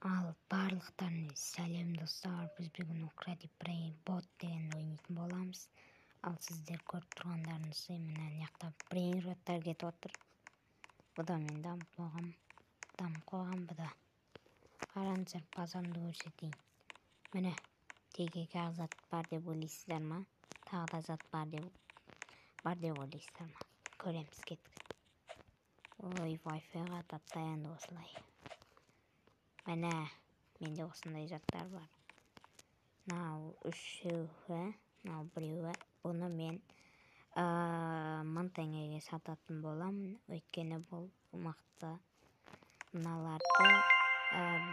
Ал барлықтарына сәлем достар, біз бүгін Укради Brain Bot дегенді ойнайтын боламыз. Ал сіздер көріп тұрғандарыңыздай мына жақта Brain Rottар кетіп отыр. Бұда мен дамып қойғам бұда. Қараңыздар, базамды көрсетейін. Міне, теге зат бар деп ойлайсыздар ма? Тағы да зат бар деп ойлайсыздар ма? Көреміз, кеттік. Ой, Wi-Fi-ға таянды осылай. Міне, менде осындай заттар бар. Мынау үшеуі, мынау біреуі. Бұны мен 1000 теңгеге сататын боламын. Өйткені бұл мықты. Мыналарды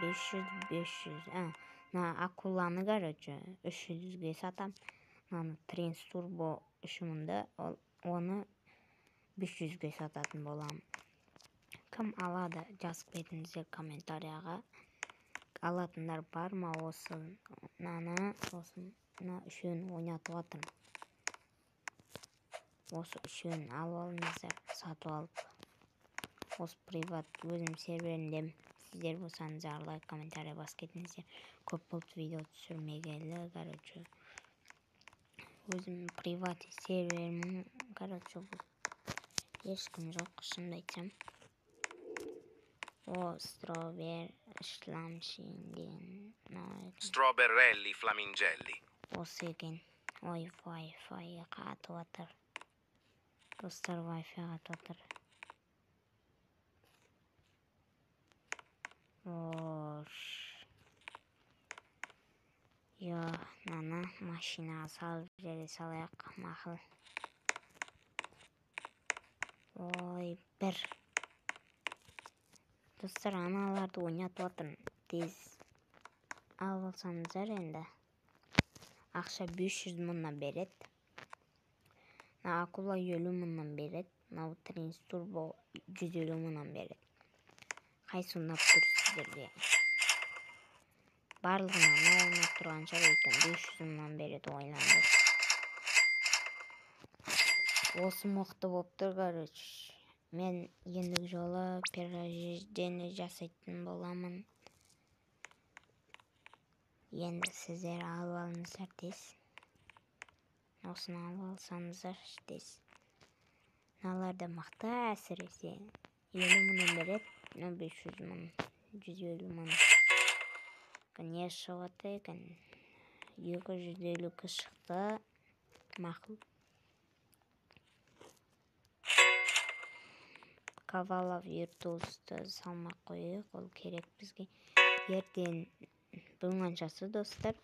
500. Мына акуланы, короче, 300-ге сатам. Мынаны Trends Turbo 3000-ді, оны 500-ге сататын боламын. Кім алады, жазып кетіңіздер комментарияға. Алатындар бар ма осы үшеуін ойнатып жатырмын. Осы үшеуін алып алыңыздар, сатып алып. Осы приват өзім серверіндем. Сіздер болсаңыздар лайк, комментария басып кетіңіздер. Көп болды видео түсірмегелі, короче. Өзім приват серверімнің, короче, ешкім жоқ, шынымды айтсам. Strawberrelli flamingelli. Осы екен. Ой, Wi-Fi қатып отыр. Достар, Wi-Fi қатып отыр. Мынаны машинаға салып жерге салайық, мақұл. Ой, бір. Достар, аналарды ойнатып отырмын. Тез алып алсаңыздар енді. Ақша 500 мыңнан береді. Акула 50 мыңнан береді. Мынау Trends Turbo 150 мыңнан береді. Қайсы ұнап тұр сіздерге? Барлығынан ойнап тұрған шығар екен. 500 мыңнан береді, ойлаңдар. Осы мықты болып тұр, короче. Мен ендігі жолы перерождение жасайтын боламын. Енді сіздер алып алыңыздар тез. Осыны алып алсаңыздар тез. Мыналар да мықты, әсіресе 50 мыңнан береді, 500 мың, 150 мың. Не шығады екен? 250 шықты. Мақұл. Kavala Virtuos'ты салмақ қойық, ол керек бізге. Ертең бүгін қаншасы достар?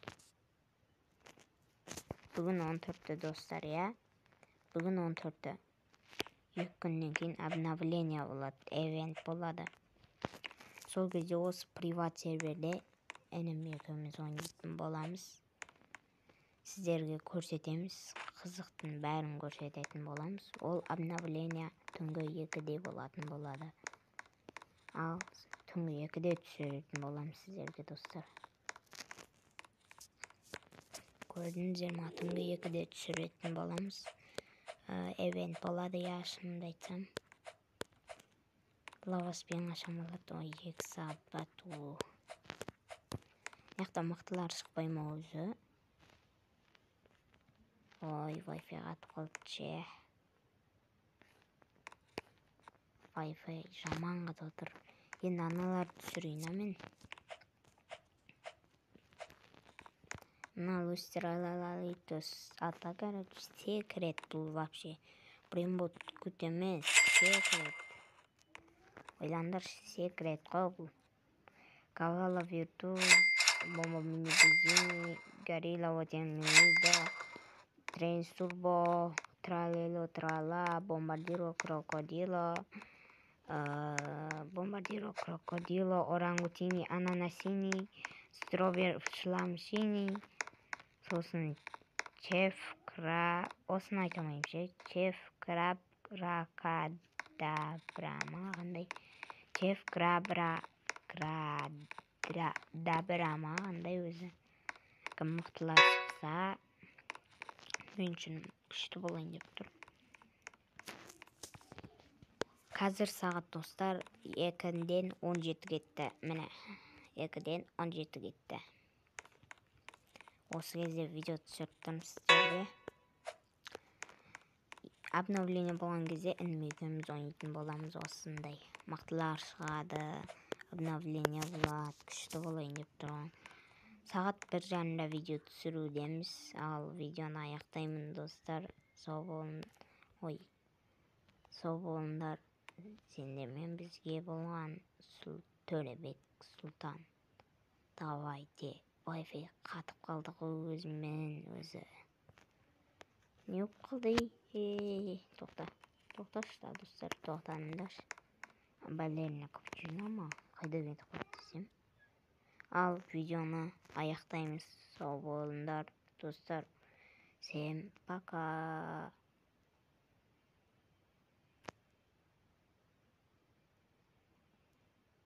Бүгін 14-ті достар, я? Бүгін 14-ті. 2 күннен кейін обновление болады, event болады. Сол кезде осы приват серверде інім екеуміз ойнайтын боламыз. Сіздерге көрсетеміз, қызықтың бәрін көрсететін боламыз. Ол обновление түнгі 2-де болатын болады. Ал түнгі 2-де түсіретін боламыз сіздерге достар. Көрдіңіздер ма, түнгі 2-де түсіретін боламыз. Event болады, я, шынымды айтсам. Лаваспен ашам болады, 2 сағат бату. Яқта мықтылар шықпай ма өзі? Ой, Wi-Fi қатып қалды ше. Wi-Fi жаман қатып отыр. Енді аналарды түсірейін, мен. Мына Лустралалалитос ата, короче, секрет бұл вообще. Брембот күтемес, секрет. Ойландар, секрет қой бұл. Kavala Virtuos, Bomba Mini Buzini, Gorilla Watemida, Trends Turbo, Tralelo Trala, Bombardiro Crocodilo, Orangutini Ananasini, Strawberry Flamsini, сосын Chef Crab, осыны айтамайым ше, Chef Crab Rakadabra ма қандай? Chef Crab Rakadabra ма қандай өзі? Кім мықтылар шықса, мен үшін күшті болайын деп тұр. Қазір сағат достар 2-ден 17 кетті. Міне, 2'den 17 gitti. Осы кезде видео түсіріп сіздерге. Обновление болған кезде інімекеміз ойнайтын боламыз осындай. Мақтылар шығады, обновление болады, күшті болайын деп тұрған. Сағат 1:30-да видео түсірудеміз. Ал видеоны аяқтаймын достар. Сау болыңдар. Сендермен бізге болған Төлебек Сұлтан. Давайте. Wi-Fi қатып қалды ғой өзімен өзі. Не болып қалды? Тоқташы достар, тоқтаңдаршы. Балерина капучино ма? Қайда кетіп қалды десем. Ал видеоны аяқтаймыз. Сау болыңдар достар. Всем пока.